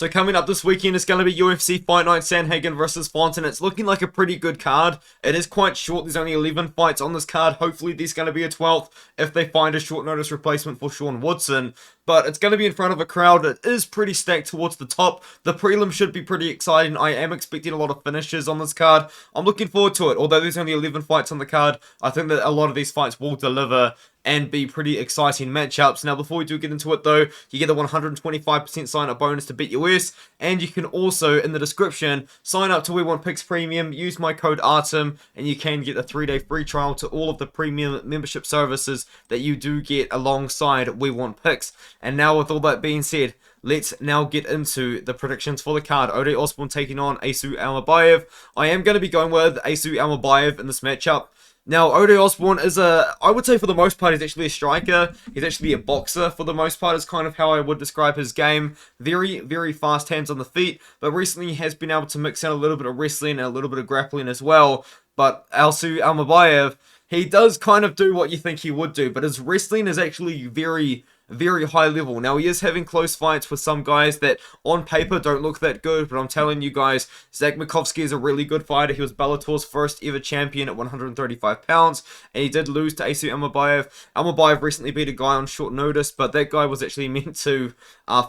So coming up this weekend is going to be UFC Fight Night, Sandhagen versus Font, and it's looking like a pretty good card. It is quite short. There's only 11 fights on this card. Hopefully there's going to be a 12th if they find a short notice replacement for Sean Woodson. But it's going to be in front of a crowd that is pretty stacked towards the top. The prelim should be pretty exciting. I am expecting a lot of finishes on this card. I'm looking forward to it. Although there's only 11 fights on the card, I think that a lot of these fights will deliver and be pretty exciting matchups. Now, before we do get into it though, you get a 125% sign-up bonus to BetUS, and you can also, in the description, sign up to We Want Picks Premium, use my code ARTEM, and you can get a 3-day free trial to all of the premium membership services that you do get alongside We Want Picks. And now, with all that being said, let's now get into the predictions for the card. Ode Osbourne taking on Asu Almabaev. I am going to be going with Asu Almabaev in this matchup. Now, Ode Osbourne is I would say for the most part, he's actually a striker. He's actually a boxer for the most part, is kind of how I would describe his game. Very, very fast hands on the feet, but recently he has been able to mix in a little bit of wrestling and a little bit of grappling as well. But Asu Almabaev, he does kind of do what you think he would do, but his wrestling is actually very high level. Now, he is having close fights with some guys that on paper don't look that good, but I'm telling you guys, Zach Makovsky is a really good fighter. He was Bellator's first ever champion at 135 pounds, and he did lose to Asu Almabaev. Almabaev recently beat a guy on short notice, but that guy was actually meant to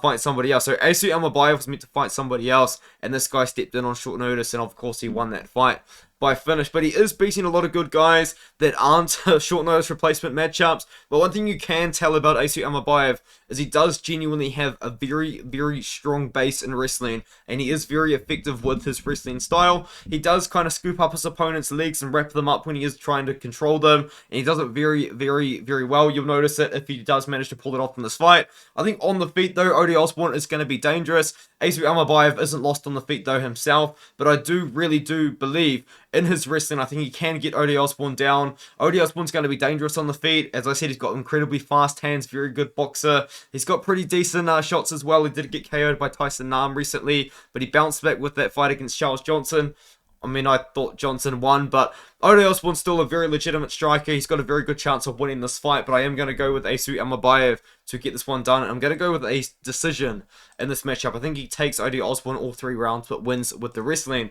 fight somebody else. So Asu Almabaev was meant to fight somebody else, and this guy stepped in on short notice, and of course he won that fight by finish. But he is beating a lot of good guys that aren't short notice replacement matchups. But one thing you can tell about Asu Almabaev is he does genuinely have a very strong base in wrestling, and he is very effective with his wrestling style. He does kind of scoop up his opponent's legs and wrap them up when he is trying to control them, and he does it very well. You'll notice it if he does manage to pull it off in this fight. I think on the feet though, Ode Osbourne is going to be dangerous. Asu Almabaev isn't lost on the feet though himself, but I really do believe in his wrestling. I think he can get Ode Osbourne down. Ode Osbourne's going to be dangerous on the feet. As I said, he's got incredibly fast hands, very good boxer. He's got pretty decent shots as well. He did get KO'd by Tyson Nam recently, but he bounced back with that fight against Charles Johnson. I mean, I thought Johnson won, but Ode Osbourne's still a very legitimate striker. He's got a very good chance of winning this fight, but I am going to go with Asu Almabaev to get this one done. I'm going to go with a decision in this matchup. I think he takes Ode Osbourne all 3 rounds, but wins with the wrestling.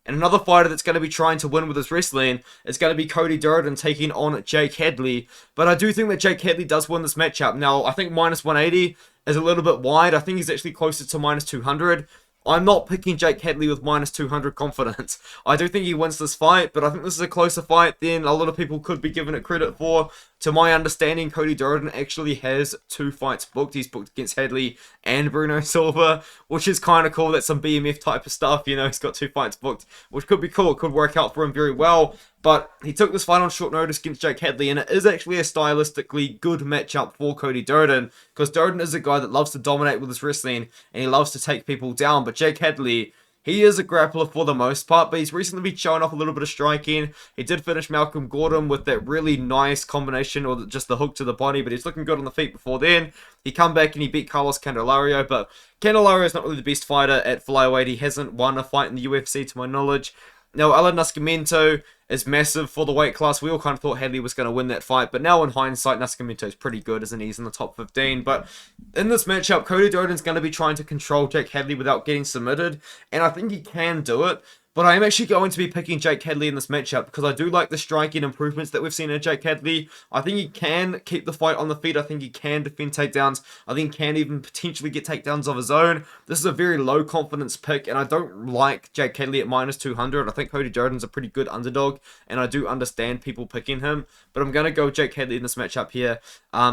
And another fighter that's going to be trying to win with his wrestling is going to be Cody Durden taking on Jake Hadley. But I do think that Jake Hadley does win this matchup. Now, I think minus 180 is a little bit wide. I think he's actually closer to minus 200. I'm not picking Jake Hadley with minus 200 confidence. I do think he wins this fight, but I think this is a closer fight than a lot of people could be giving it credit for. To my understanding, Cody Durden actually has 2 fights booked. He's booked against Hadley and Bruno Silva, which is kind of cool. That's some BMF type of stuff, you know. He's got 2 fights booked, which could be cool. It could work out for him very well. But he took this fight on short notice against Jake Hadley, and it is actually a stylistically good matchup for Cody Durden, because Durden is a guy that loves to dominate with his wrestling, and he loves to take people down. But Jake Hadley, he is a grappler for the most part, but he's recently been showing off a little bit of striking. He did finish Malcolm Gordon with that really nice combination, or just the hook to the body, but he's looking good on the feet before then. He come back and he beat Carlos Candelario, but Candelario is not really the best fighter at flyweight. He hasn't won a fight in the UFC to my knowledge. Now, Alan Nascimento is massive for the weight class. We all kind of thought Hadley was going to win that fight, but now in hindsight, Nascimento is pretty good, isn't he? He's in the top 15. But in this matchup, Cody Durden's going to be trying to control Jake Hadley without getting submitted, and I think he can do it. But I am actually going to be picking Jake Hadley in this matchup because I do like the striking improvements that we've seen in Jake Hadley. I think he can keep the fight on the feet. I think he can defend takedowns. I think he can even potentially get takedowns of his own. This is a very low confidence pick, and I don't like Jake Hadley at minus 200. I think Cody Durden's a pretty good underdog, and I do understand people picking him. But I'm going to go Jake Hadley in this matchup here.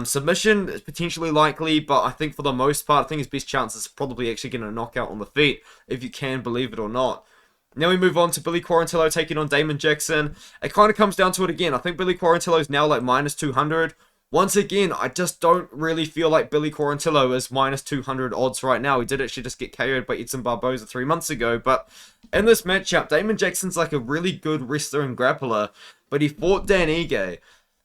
Submission is potentially likely, but I think for the most part, I think his best chance is probably actually getting a knockout on the feet, if you can believe it or not. Now we move on to Billy Quarantillo taking on Damon Jackson. It kind of comes down to it again. I think Billy Quarantillo is now like minus 200. Once again, I just don't really feel like Billy Quarantillo is minus 200 odds right now. He did actually just get KO'd by Edson Barboza 3 months ago. But in this matchup, Damon Jackson's like a really good wrestler and grappler. But he fought Dan Ige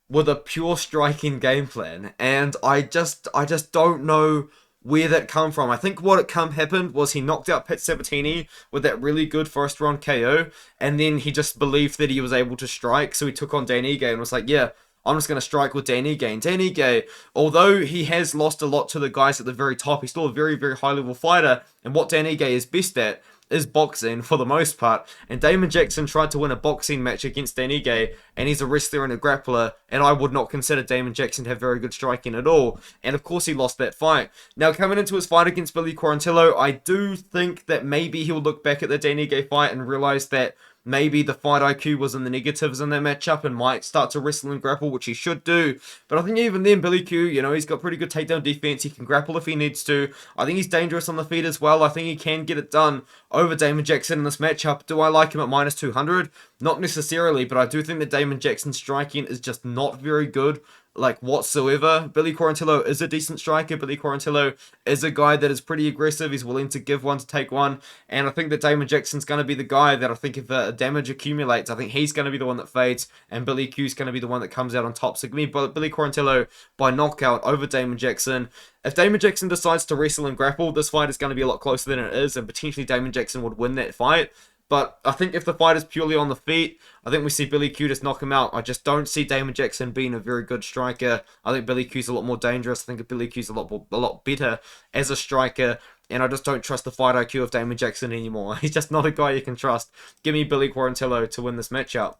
with a pure striking game plan. And I just don't know where that come from. I think what happened was he knocked out Pat Sabatini with that really good first round KO, and then he just believed that he was able to strike, so he took on Dan Ige and was like, yeah, I'm just going to strike with Dan Ige. And Dan Ige, although he has lost a lot to the guys at the very top, he's still a very, very high-level fighter. And what Dan Ige is best at is boxing for the most part. And Damon Jackson tried to win a boxing match against Dan Ige, and he's a wrestler and a grappler, and I would not consider Damon Jackson to have very good striking at all. And of course he lost that fight. Now coming into his fight against Billy Quarantillo, I do think that maybe he'll look back at the Dan Ige fight and realize that maybe the fight IQ was in the negatives in that matchup and might start to wrestle and grapple, which he should do. But I think even then, Billy Q, he's got pretty good takedown defense. He can grapple if he needs to. I think he's dangerous on the feet as well. I think he can get it done over Damon Jackson in this matchup. Do I like him at minus 200? Not necessarily, but I do think that Damon Jackson's striking is just not very good, whatsoever. Billy Quarantillo is a decent striker. Billy Quarantillo is a guy that is pretty aggressive. He's willing to give one to take one. And I think that Damon Jackson's going to be the guy that I think if damage accumulates, I think he's going to be the one that fades. And Billy Q's going to be the one that comes out on top. So give me Billy Quarantillo by knockout over Damon Jackson. If Damon Jackson decides to wrestle and grapple, this fight is going to be a lot closer than it is. And potentially Damon Jackson would win that fight. But I think if the fight is purely on the feet, I think we see Billy Q just knock him out. I just don't see Damon Jackson being a very good striker. I think Billy Q's a lot more dangerous. I think Billy Q's a lot better as a striker. And I just don't trust the fight IQ of Damon Jackson anymore. He's just not a guy you can trust. Give me Billy Quarantillo to win this matchup.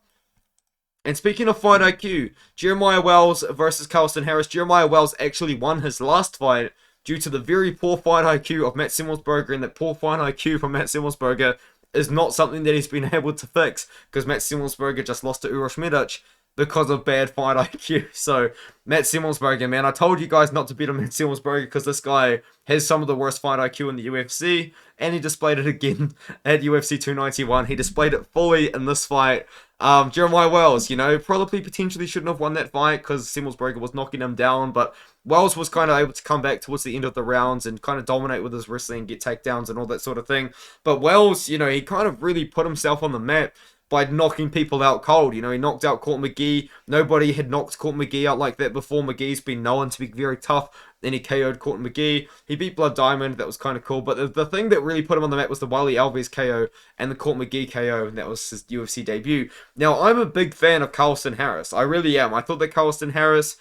And speaking of fight IQ, Jeremiah Wells versus Carlston Harris. Jeremiah Wells actually won his last fight due to the very poor fight IQ of Matt Semmelsberger, and that poor fight IQ from Matt Semmelsberger is not something that he's been able to fix, because Matt Semmelsberger just lost to Uroš Medic because of bad fight IQ. So, Matt Semmelsberger, man, I told you guys not to bet on Matt Semmelsberger because this guy has some of the worst fight IQ in the UFC, and he displayed it again at UFC 291. He displayed it fully in this fight. Jeremiah Wells, probably potentially shouldn't have won that fight because Semmelsberger was knocking him down, but Wells was kind of able to come back towards the end of the rounds and kind of dominate with his wrestling, get takedowns and all that sort of thing. But Wells, he kind of really put himself on the map by knocking people out cold. He knocked out Court McGee. Nobody had knocked Court McGee out like that before. McGee's been known to be very tough. Then he KO'd Court McGee. He beat Blood Diamond. That was kind of cool. But the thing that really put him on the map was the Wiley Alves KO and the Court McGee KO. And that was his UFC debut. Now, I'm a big fan of Carlston Harris. I really am. I thought that Carlston Harris,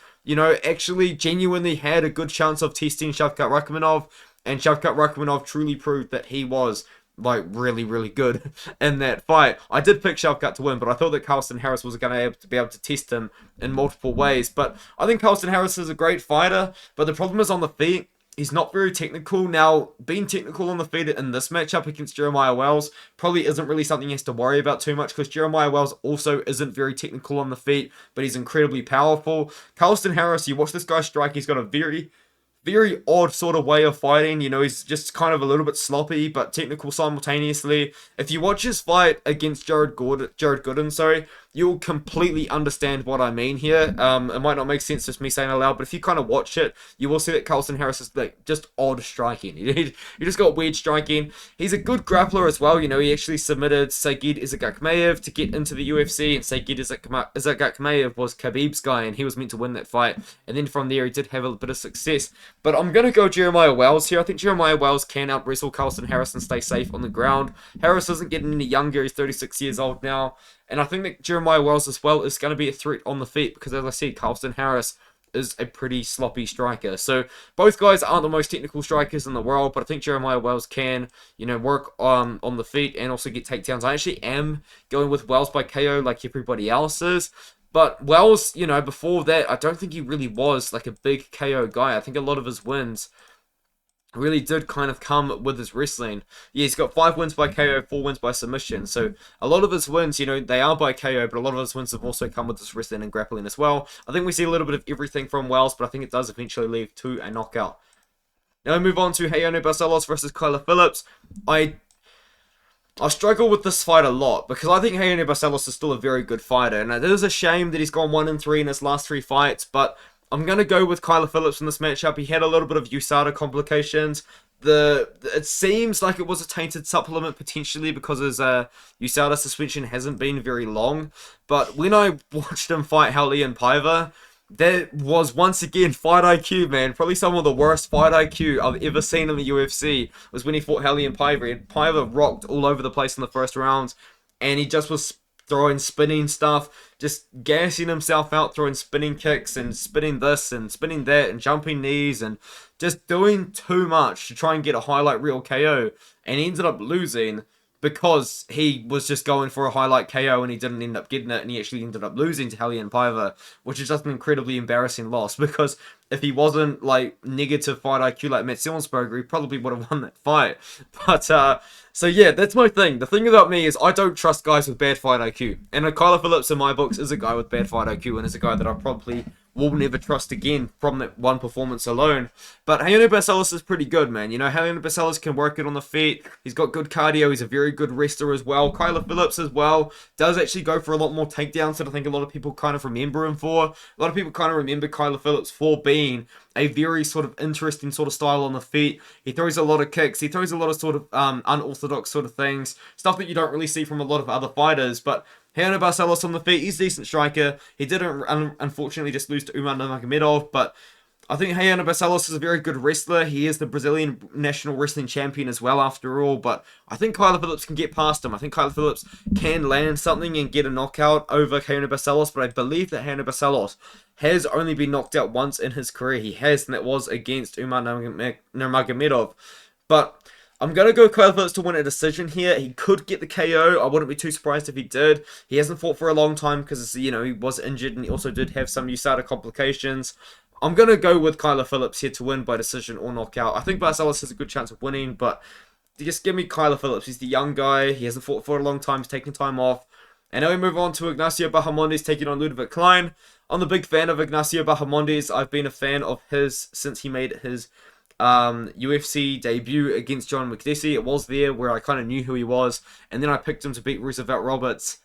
actually genuinely had a good chance of testing Shavkat Rakhmonov. And Shavkat Rakhmonov truly proved that he was really, really good in that fight. I did pick Shavkat to win, but I thought that Carlston Harris was going to be able to test him in multiple ways. But I think Carlston Harris is a great fighter, but the problem is on the feet. He's not very technical. Now, being technical on the feet in this matchup against Jeremiah Wells probably isn't really something he has to worry about too much, because Jeremiah Wells also isn't very technical on the feet, but he's incredibly powerful. Carlston Harris, you watch this guy strike, he's got a very odd sort of way of fighting. He's just kind of a little bit sloppy, but technical simultaneously. If you watch his fight against Jared Gooden, you'll completely understand what I mean here. It might not make sense just me saying it aloud, but if you kind of watch it, you will see that Carlston Harris is just odd striking. He just got weird striking. He's a good grappler as well. He actually submitted Sagid Isagakmaev to get into the UFC, and Sagid Isagakmaev was Khabib's guy, and he was meant to win that fight. And then from there, he did have a bit of success. But I'm going to go Jeremiah Wells here. I think Jeremiah Wells can out-wrestle Carlston Harris and stay safe on the ground. Harris isn't getting any younger. He's 36 years old now. And I think that Jeremiah Wells as well is going to be a threat on the feet because, as I said, Carlston Harris is a pretty sloppy striker. So both guys aren't the most technical strikers in the world, but I think Jeremiah Wells can, work on the feet and also get takedowns. I actually am going with Wells by KO like everybody else is. But Wells, before that, I don't think he really was a big KO guy. I think a lot of his wins really did kind of come with his wrestling. Yeah, he's got 5 wins by KO, 4 wins by submission. So a lot of his wins, they are by KO, but a lot of his wins have also come with his wrestling and grappling as well. I think we see a little bit of everything from Wells, but I think it does eventually lead to a knockout. Now we move on to Barcelos versus Kyler Phillips. I struggle with this fight a lot because I think Barcelos is still a very good fighter, and it is a shame that he's gone 1-3 in his last 3 fights, but I'm going to go with Kyler Phillips in this matchup. He had a little bit of USADA complications. It seems like it was a tainted supplement potentially because his USADA suspension hasn't been very long, but when I watched him fight Hadley and Paiva, that was once again fight IQ, man. Probably some of the worst fight IQ I've ever seen in the UFC was when he fought Hadley and Paiva. And Paiva rocked all over the place in the first round, and he just was throwing spinning stuff, just gassing himself out, throwing spinning kicks and spinning this and spinning that and jumping knees and just doing too much to try and get a highlight reel KO, and he ended up losing because he was just going for a highlight KO and he didn't end up getting it, and he actually ended up losing to Hadley and Paiva, which is just an incredibly embarrassing loss, because if he wasn't like negative fight IQ like Matt Selsberger, he probably would have won that fight. But so yeah, that's my thing. The thing about me is I don't trust guys with bad fight IQ, and Kyler Phillips in my books is a guy with bad fight IQ and is a guy that I probably will never trust again from that one performance alone. But Raoni Barcelos is pretty good, man. You know, Raoni Barcelos can work it on the feet. He's got good cardio. He's a very good wrestler as well. Kyler Phillips as well does actually go for a lot more takedowns that I think a lot of people kind of remember him for. A lot of people kind of remember Kyler Phillips for being a very sort of interesting sort of style on the feet. He throws a lot of kicks. He throws a lot of sort of unorthodox sort of things. Stuff that you don't really see from a lot of other fighters. But Raoni Barcelos on the feet, he's a decent striker. He did unfortunately just lose to Umar Nurmagomedov, but I think Raoni Barcelos is a very good wrestler. He is the Brazilian national wrestling champion as well, after all, but I think Kyler Phillips can get past him. I think Kyler Phillips can land something and get a knockout over Raoni Barcelos, but I believe that Raoni Barcelos has only been knocked out once in his career. He has, and that was against Umar Nurmagomedov. But I'm going to go Kyler Phillips to win a decision here. He could get the KO. I wouldn't be too surprised if he did. He hasn't fought for a long time because, you know, he was injured and he also did have some USADA complications. I'm going to go with Kyler Phillips here to win by decision or knockout. I think Barcelos has a good chance of winning, but just give me Kyler Phillips. He's the young guy. He hasn't fought for a long time. He's taking time off. And now we move on to Ignacio Bahamondes taking on Lúdovit Klein. I'm a big fan of Ignacio Bahamondes. I've been a fan of his since he made his UFC debut against John McDessie. It was there where I kind of knew who he was, and then I picked him to beat Roosevelt Roberts.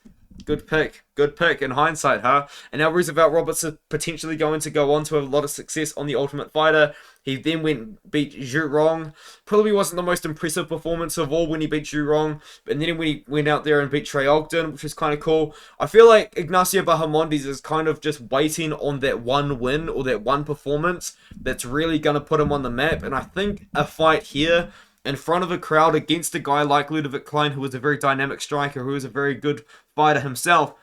Good pick in hindsight, huh? And now Roosevelt Roberts is potentially going to go on to have a lot of success on The Ultimate Fighter. He then beat Zhu Rong. Probably wasn't the most impressive performance of all when he beat Zhu Rong, and then when he went out there and beat Trey Ogden, which was kind of cool. I feel like Ignacio Bahamondes is kind of just waiting on that one win or that one performance that's really going to put him on the map, and I think a fight here in front of a crowd against a guy like Lúdovit Klein, who is a very dynamic striker, who is a very good fighter himself,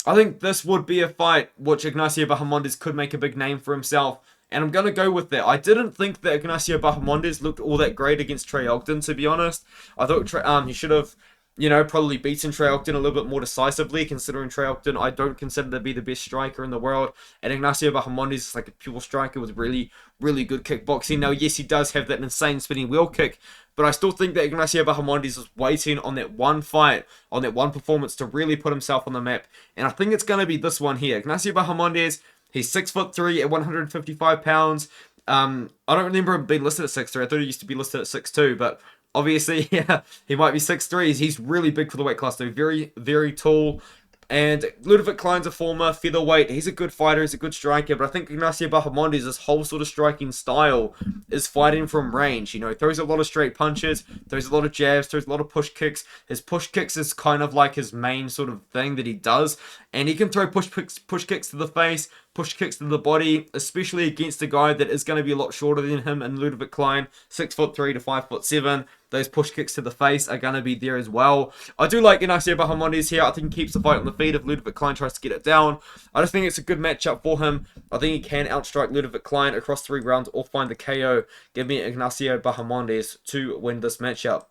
I think this would be a fight which Ignacio Bahamondes could make a big name for himself, and I'm going to go with that. I didn't think that Ignacio Bahamondes looked all that great against Trey Ogden, to be honest. I thought he should have, you know, probably beaten Trey Ogden a little bit more decisively, considering Trey Ogden I don't consider to be the best striker in the world, and Ignacio Bahamondes is like a pure striker with really, really good kickboxing. Now, yes, he does have that insane spinning wheel kick, but I still think that Ignacio Bahamondes is waiting on that one fight, on that one performance to really put himself on the map. And I think it's going to be this one here. Ignacio Bahamondes, he's 6'3" at 155 pounds. I don't remember him being listed at 6'3". I thought he used to be listed at 6'2", but obviously, yeah, he might be 6'3". He's really big for the weight class, though. Very, very tall. And Lúdovit Klein's a former featherweight. He's a good fighter. He's a good striker. But I think Ignacio Bahamondes, his whole sort of striking style is fighting from range. You know, he throws a lot of straight punches, throws a lot of jabs, throws a lot of push kicks. His push kicks is kind of like his main sort of thing that he does. And he can throw push kicks to the face, push kicks to the body, especially against a guy that is going to be a lot shorter than him and Lúdovit Klein, 6'3" to 5'7". Those push kicks to the face are going to be there as well. I do like Ignacio Bahamondes here. I think he keeps the fight on the feet if Lúdovit Klein tries to get it down. I just think it's a good matchup for him. I think he can outstrike Lúdovit Klein across 3 rounds or find the KO. Give me Ignacio Bahamondes to win this matchup.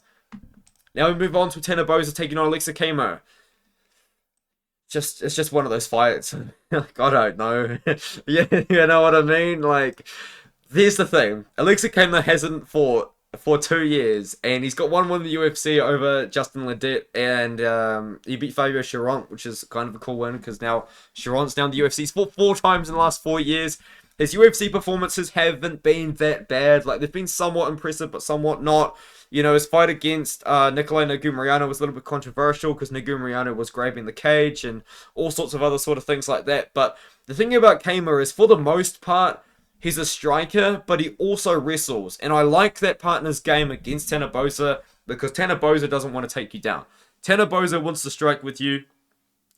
Now we move on to Tanner Boser taking on Aleksa Camur. It's just one of those fights. Like, I don't know. Yeah, you know what I mean? Like, here's the thing. Aleksa Camur hasn't fought for 2 years, and he's got one win in the UFC over Justin Ledet, and he beat Fabio Cherant, which is kind of a cool win, because now Cherant's down the UFC. He's fought 4 times in the last 4 years. His UFC performances haven't been that bad. Like, they've been somewhat impressive, but somewhat not. You know, his fight against Nikolai Negumereanu was a little bit controversial because Negumereanu was grabbing the cage and all sorts of other sort of things like that. But the thing about Camur is, for the most part, he's a striker, but he also wrestles. And I like that part in his game against Tanner Boser, because Tanner Boser doesn't want to take you down. Tanner Boser wants to strike with you.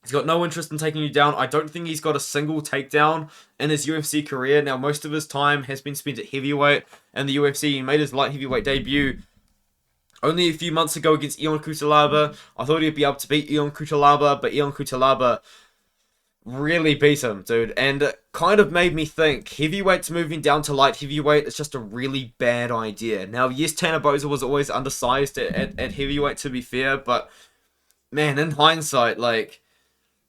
He's got no interest in taking you down. I don't think he's got a single takedown in his UFC career. Now, most of his time has been spent at heavyweight in the UFC. He made his light heavyweight debut Only a few months ago against Ion Cutelaba, I thought he'd be able to beat Ion Cutelaba, but Ion Cutelaba really beat him, dude. And it kind of made me think, heavyweight's moving down to light heavyweight is just a really bad idea. Now, yes, Tanner Boser was always undersized at heavyweight, to be fair, but man, in hindsight, like,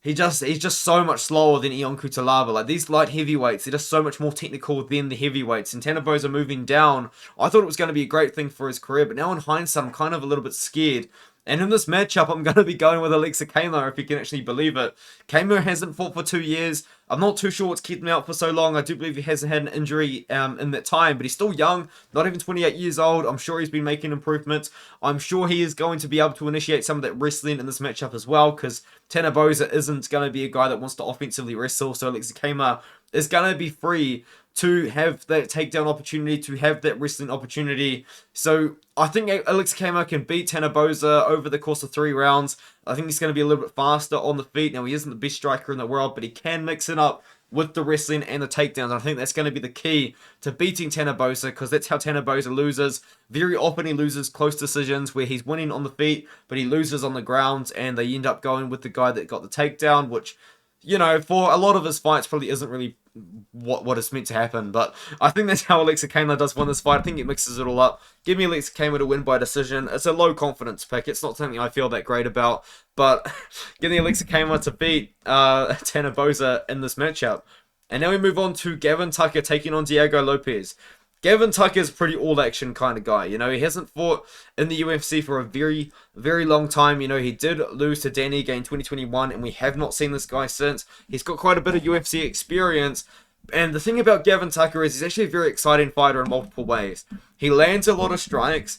he's just so much slower than Ion Cutelaba. Like, these light heavyweights, they're just so much more technical than the heavyweights. And Tanner Boser moving down, I thought it was going to be a great thing for his career, but now in hindsight, I'm kind of a little bit scared. And in this matchup, I'm going to be going with Aleksa, if you can actually believe it. Camur hasn't fought for 2 years. I'm not too sure what's kept him out for so long. I do believe he hasn't had an injury in that time, but he's still young, not even 28 years old. I'm sure he's been making improvements. I'm sure he is going to be able to initiate some of that wrestling in this matchup as well, because Tanner Boser isn't going to be a guy that wants to offensively wrestle, so Aleksa is going to be free to have that takedown opportunity, to have that wrestling opportunity. So I think Aleksa can beat Tanner Boser over the course of 3 rounds. I think he's going to be a little bit faster on the feet. Now, he isn't the best striker in the world, but he can mix it up with the wrestling and the takedowns. I think that's going to be the key to beating Tanner Boser, because that's how Tanner Boser loses. Very often he loses close decisions where he's winning on the feet, but he loses on the ground, and they end up going with the guy that got the takedown, which, you know, for a lot of his fights probably isn't really what is meant to happen. But I think that's how Aleksa does win this fight. I think it mixes it all up. Give me Aleksa to win by decision. It's a low confidence pick. It's not something I feel that great about, but give me Aleksa to beat Tanner Boser in this matchup. And now we move on to Gavin Tucker taking on Diego Lopes. Gavin Tucker's a pretty all-action kind of guy. You know, he hasn't fought in the UFC for a very, very long time. You know, he did lose to Danny Ige in 2021, and we have not seen this guy since. He's got quite a bit of UFC experience. And the thing about Gavin Tucker is he's actually a very exciting fighter in multiple ways. He lands a lot of strikes,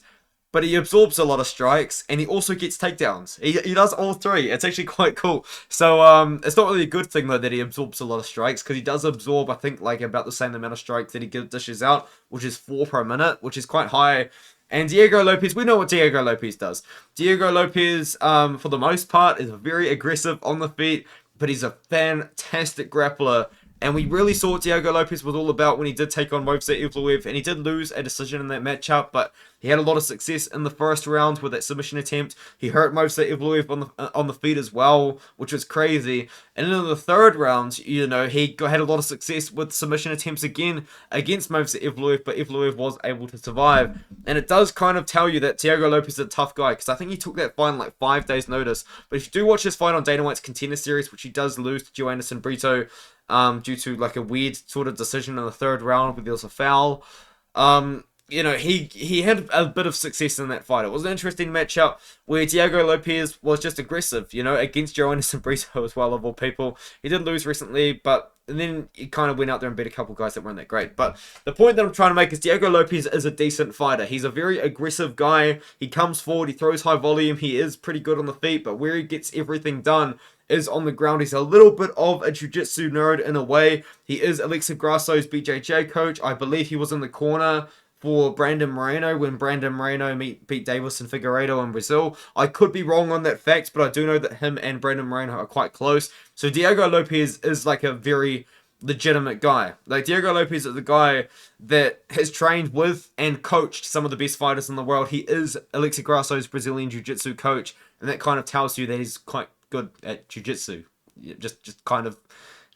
but he absorbs a lot of strikes, and he also gets takedowns. He does all 3. It's actually quite cool. So, it's not really a good thing, though, that he absorbs a lot of strikes, because he does absorb, I think, like, about the same amount of strikes that he dishes out, which is 4 per minute, which is quite high. And Diego Lopes, we know what Diego Lopes does. Diego Lopes, for the most part, is very aggressive on the feet, but he's a fantastic grappler. And we really saw what Diego Lopes was all about when he did take on Moser Evloev, and he did lose a decision in that matchup, but he had a lot of success in the first round with that submission attempt. He hurt Moser Evloev on the feet as well, which was crazy. And in the third round, you know, he had a lot of success with submission attempts again against Moser Evloev, but Evloev was able to survive. And it does kind of tell you that Diego Lopes is a tough guy, because I think he took that fight in like 5 days' notice. But if you do watch this fight on Dana White's Contender Series, which he does lose to Joe Anderson Brito, due to like a weird sort of decision in the third round where there was a foul. You know, he had a bit of success in that fight. It was an interesting matchup where Diego Lopes was just aggressive, you know, against Joe Anderson Brito as well, of all people. He did lose recently, but then he kind of went out there and beat a couple guys that weren't that great. But the point that I'm trying to make is Diego Lopes is a decent fighter. He's a very aggressive guy. He comes forward, he throws high volume, he is pretty good on the feet, but where he gets everything done is on the ground. He's a little bit of a jiu-jitsu nerd in a way. He is Aleksa Grasso's BJJ coach. I believe he was in the corner for Brandon Moreno when Brandon Moreno beat Davis and Figueiredo in Brazil. I could be wrong on that fact, but I do know that him and Brandon Moreno are quite close. So Diego Lopes is like a very legitimate guy. Like, Diego Lopes is the guy that has trained with and coached some of the best fighters in the world. He is Aleksa Grasso's Brazilian jiu-jitsu coach, and that kind of tells you that he's quite good at jiu-jitsu. Just kind of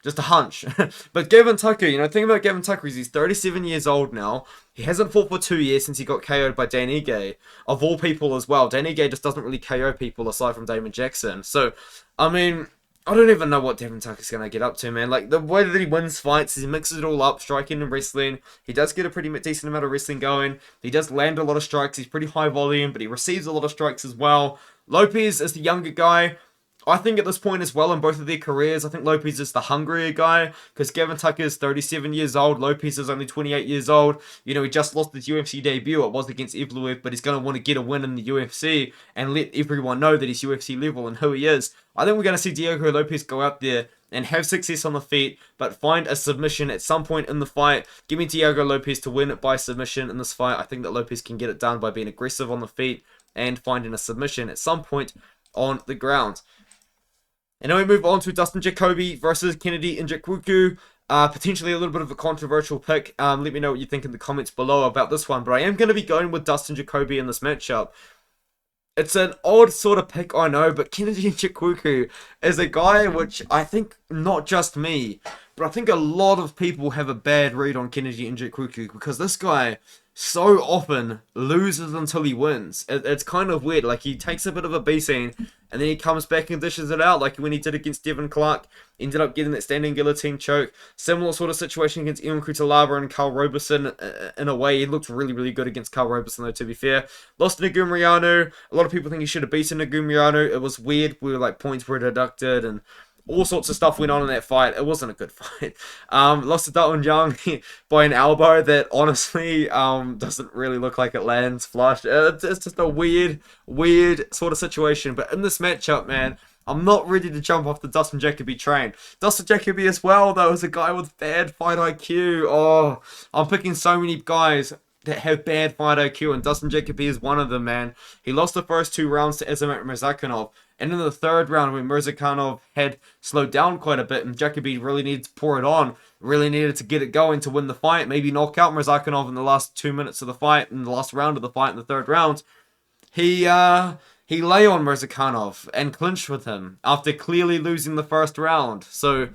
just a hunch. But Gavin Tucker, you know, the thing about Gavin Tucker is he's 37 years old now. He hasn't fought for 2 years since he got KO'd by Dan Ige, of all people as well. Dan Ige just doesn't really KO people aside from Damon Jackson. So, I mean, I don't even know what Gavin Tucker's going to get up to, man. Like, the way that he wins fights is he mixes it all up, striking and wrestling. He does get a pretty decent amount of wrestling going. He does land a lot of strikes. He's pretty high volume, but he receives a lot of strikes as well. Lopes is the younger guy. I think at this point as well in both of their careers, I think Lopes is the hungrier guy, because Gavin Tucker is 37 years old, Lopes is only 28 years old. You know, he just lost his UFC debut. It was against Evloev, but he's going to want to get a win in the UFC and let everyone know that he's UFC level and who he is. I think we're going to see Diego Lopes go out there and have success on the feet, but find a submission at some point in the fight. Give me Diego Lopes to win it by submission in this fight. I think that Lopes can get it done by being aggressive on the feet and finding a submission at some point on the ground. And now we move on to Dustin Jacoby versus Kennedy Nzechukwu. Potentially a little bit of a controversial pick. Let me know what you think in the comments below about this one. But I am going to be going with Dustin Jacoby in this matchup. It's an odd sort of pick, I know, but Kennedy Nzechukwu is a guy which I think not just me, but I think a lot of people have a bad read on Kennedy Nzechukwu because this guy so often loses until he wins. It's kind of weird. Like, he takes a bit of a beating and then he comes back and dishes it out. Like when he did against Devin Clark, ended up getting that standing guillotine choke. Similar sort of situation against Ian Kutalaba and Carl Roberson. In a way, he looked really, really good against Carl Roberson, though, to be fair. Lost to Nagumrianu. A lot of people think he should have beaten Nagumrianu. It was weird. Points were deducted and all sorts of stuff went on in that fight. It wasn't a good fight. Lost to Dalton Young by an elbow that honestly doesn't really look like it lands flush. It's just a weird sort of situation. But in this matchup, man, I'm not ready to jump off the Dustin Jacoby train. Dustin Jacoby as well, though, is a guy with bad fight IQ. Oh, I'm picking so many guys that have bad fight IQ, and Dustin Jacoby is one of them, man. He lost the first 2 rounds to Azamat Murzakanov, and in the 3rd round, when Murzakanov had slowed down quite a bit, and Jacoby really needed to pour it on, really needed to get it going to win the fight, maybe knock out Murzakanov in the last 2 minutes of the fight, in the last round of the fight, in the 3rd round, he lay on Murzakanov and clinched with him after clearly losing the 1st round. So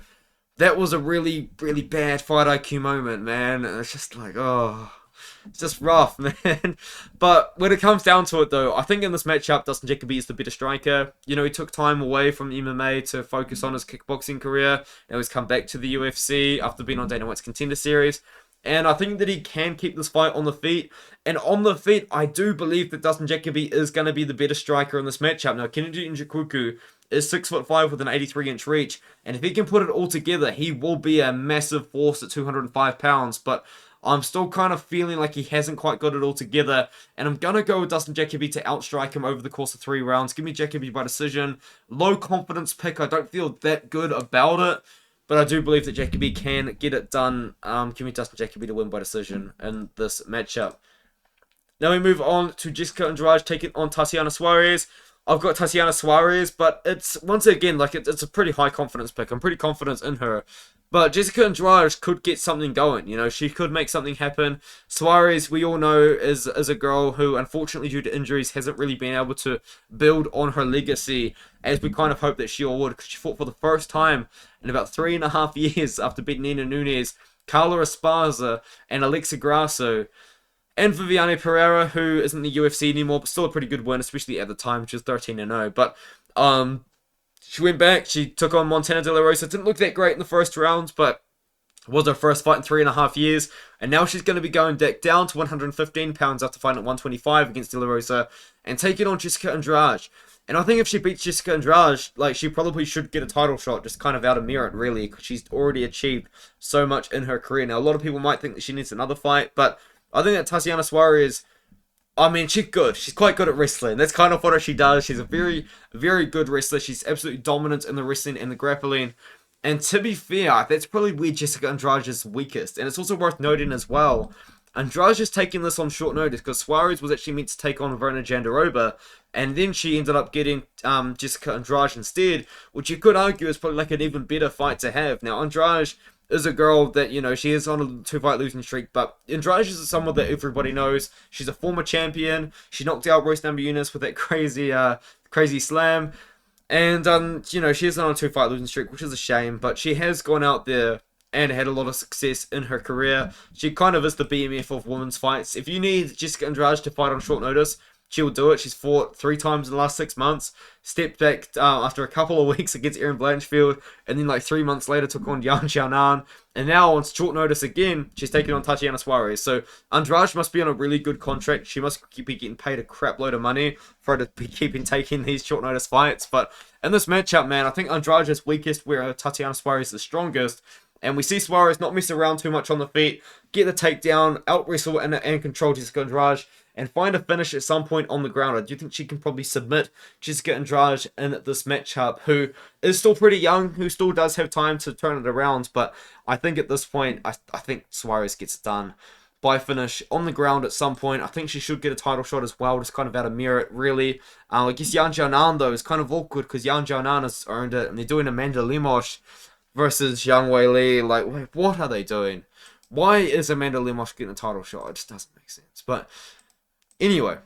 that was a really, really bad fight IQ moment, man. It's just like, oh, it's just rough, man. But when it comes down to it, though, I think in this matchup, Dustin Jacoby is the better striker. You know, he took time away from MMA to focus on his kickboxing career. Now he's come back to the UFC after being on Dana White's Contender Series. And I think that he can keep this fight on the feet. And on the feet, I do believe that Dustin Jacoby is going to be the better striker in this matchup. Now, Kennedy Nzechukwu is 6'5" with an 83-inch reach. And if he can put it all together, he will be a massive force at 205 pounds. But I'm still kind of feeling like he hasn't quite got it all together. And I'm going to go with Dustin Jacoby to outstrike him over the course of 3 rounds. Give me Jacoby by decision. Low confidence pick. I don't feel that good about it. But I do believe that Jacoby can get it done. Give me Dustin Jacoby to win by decision in this matchup. Now we move on to Jessica Andrade taking on Tatiana Suarez. I've got Tatiana Suarez, but it's, once again, like it's a pretty high confidence pick. I'm pretty confident in her. But Jessica Andrade could get something going, you know, she could make something happen. Suarez, we all know, is a girl who, unfortunately, due to injuries, hasn't really been able to build on her legacy as we kind of hope that she would, because she fought for the first time in about 3.5 years after beating Nina Nunes, Carla Esparza, and Aleksa Grasso. And Viviane Pereira, who isn't in the UFC anymore, but still a pretty good win, especially at the time. She was 13-0. But she went back. She took on Montana De La Rosa. Didn't look that great in the first round, but it was her first fight in 3.5 years. And now she's going to be going back down to 115 pounds after fighting at 125 against De La Rosa and taking on Jessica Andrade. And I think if she beats Jessica Andrade, like, she probably should get a title shot just kind of out of merit, really, because she's already achieved so much in her career. Now, a lot of people might think that she needs another fight, but I think that Tatiana Suarez, I mean, she's good. She's quite good at wrestling. That's kind of what she does. She's a very, very good wrestler. She's absolutely dominant in the wrestling and the grappling. And to be fair, that's probably where Jessica Andrade is weakest. And it's also worth noting as well, Andrade is taking this on short notice because Suarez was actually meant to take on Verona Jandiroba. And then she ended up getting Jessica Andrade instead, which you could argue is probably like an even better fight to have. Now, Andrade is a girl that, you know, she is on a 2-fight losing streak, but Andrade is someone that everybody knows. She's a former champion. She knocked out Royce Namajunas with that crazy slam. And, you know, she is on a 2-fight losing streak, which is a shame, but she has gone out there and had a lot of success in her career. She kind of is the BMF of women's fights. If you need Jessica Andrade to fight on short notice, she will do it. She's fought 3 times in the last 6 months. Stepped back after a couple of weeks against Erin Blanchfield. And then like 3 months later took on Yan Xiaonan. And now on short notice again, she's taking on Tatiana Suarez. So Andrade must be on a really good contract. She must be getting paid a crap load of money for her to be taking these short notice fights. But in this matchup, man, I think Andrade is weakest where Tatiana Suarez is strongest. And we see Suarez not mess around too much on the feet, get the takedown, out-wrestle and control Jessica Andrade, and find a finish at some point on the ground. I do think she can probably submit Jessica Andrade in this matchup, who is still pretty young, who still does have time to turn it around. But I think at this point, I think Suarez gets it done by finish on the ground at some point. I think she should get a title shot as well, just kind of out of merit, really. I guess Yan Xiaonan, though, is kind of awkward because Yan Xiaonan has earned it, and they're doing Amanda Lemos versus Yang Wei Li. Like, wait, what are they doing? Why is Amanda Lemos getting a title shot? It just doesn't make sense. But anyway,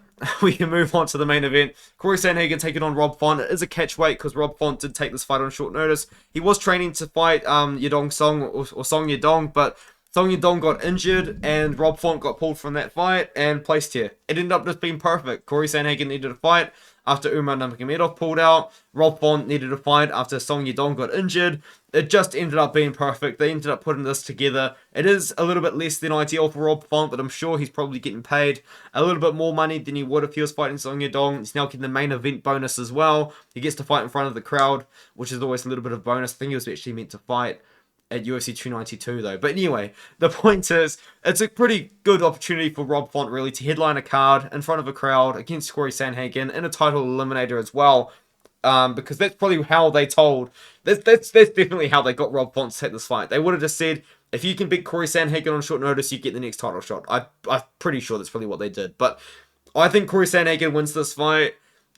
we can move on to the main event. Cory Sandhagen taking on Rob Font. It is a catch weight because Rob Font did take this fight on short notice. He was training to fight Yadong Song or Song Yadong, but Song Yadong got injured and Rob Font got pulled from that fight and placed here. It ended up just being perfect. Cory Sandhagen needed a fight after Umar Nurmagomedov pulled out. Rob Font needed a fight after Song Yadong got injured. It just ended up being perfect. They ended up putting this together. It is a little bit less than ideal for Rob Font, but I'm sure he's probably getting paid a little bit more money than he would if he was fighting Song Yadong. He's now getting the main event bonus as well. He gets to fight in front of the crowd, which is always a little bit of bonus. I think he was actually meant to fight at UFC 292 though. But anyway, the point is, it's a pretty good opportunity for Rob Font really to headline a card in front of a crowd against Cory Sandhagen in a title eliminator as well. Because that's probably how they told. That's definitely how they got Rob Font to take this fight. They would have just said, if you can beat Cory Sandhagen on short notice, you get the next title shot. I'm pretty sure that's probably what they did. But I think Cory Sandhagen wins this fight,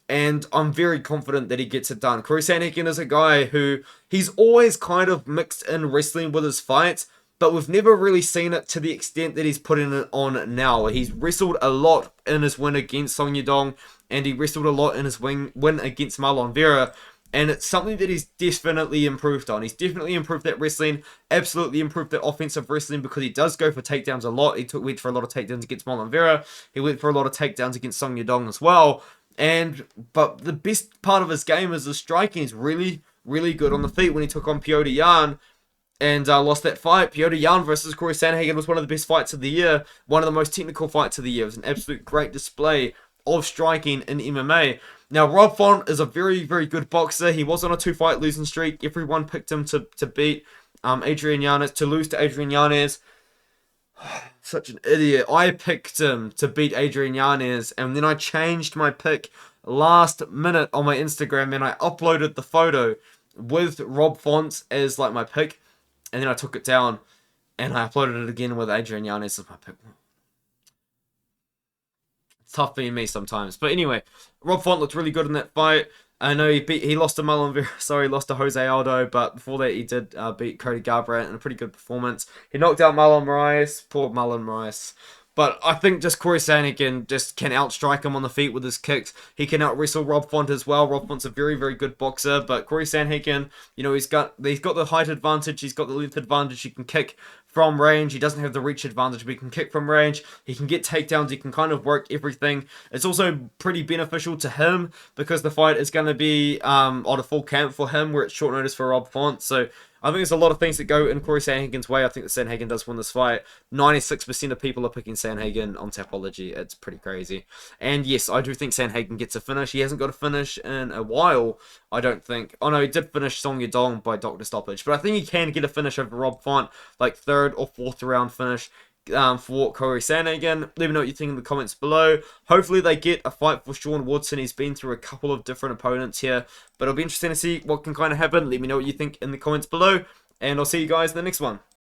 and I'm very confident that he gets it done. Cory Sandhagen is a guy who, he's always kind of mixed in wrestling with his fights, but we've never really seen it to the extent that he's putting it on now. He's wrestled a lot in his win against Song Yadong, and he wrestled a lot in his win against Marlon Vera, and it's something that he's definitely improved on. He's definitely improved that wrestling, absolutely improved that offensive wrestling, because he does go for takedowns a lot. He went for a lot of takedowns against Marlon Vera. He went for a lot of takedowns against Song Yadong as well. But the best part of his game is the striking. He's really, really good on the feet. When he took on Petr Yan and lost that fight, Petr Yan versus Cory Sandhagen was one of the best fights of the year, one of the most technical fights of the year. It was an absolute great display of striking in MMA. Now, Rob Font is a very, very good boxer. He was on a 2-fight losing streak. Everyone picked him to beat Adrian Yanez, to lose to Adrian Yanez. Such an idiot. I picked him to beat Adrian Yanez, and then I changed my pick last minute on my Instagram, and I uploaded the photo with Rob Font as like my pick, and then I took it down, and I uploaded it again with Adrian Yanez as my pick. It's tough being me sometimes. But anyway, Rob Font looked really good in that fight. I know he lost to Marlon Vera, sorry, lost to Jose Aldo, but before that he did beat Cody Garbrandt in a pretty good performance. He knocked out Marlon Moraes, poor Marlon Moraes. But I think just Cory Sandhagen just can outstrike him on the feet with his kicks. He can out-wrestle Rob Font as well. Rob Font's a very, very good boxer, but Cory Sandhagen, you know, he's got the height advantage, he's got the length advantage, he can kick from range. He doesn't have the reach advantage, but he can kick from range. He can get takedowns. He can kind of work everything. It's also pretty beneficial to him because the fight is going to be on a full camp for him, where it's short notice for Rob Font. So I think there's a lot of things that go in Cory Sandhagen's way. I think that Sandhagen does win this fight. 96% of people are picking Sandhagen on Tapology. It's pretty crazy. And yes, I do think Sandhagen gets a finish. He hasn't got a finish in a while, I don't think. Oh no, he did finish Song Yadong by doctor stoppage. But I think he can get a finish over Rob Font, like 3rd or 4th round finish for Cory Sandhagen. Let me know what you think in the comments below. Hopefully they get a fight for Sean Woodson. He's been through a couple of different opponents here, but it'll be interesting to see what can kind of happen. Let me know what you think in the comments below, and I'll see you guys in the next one.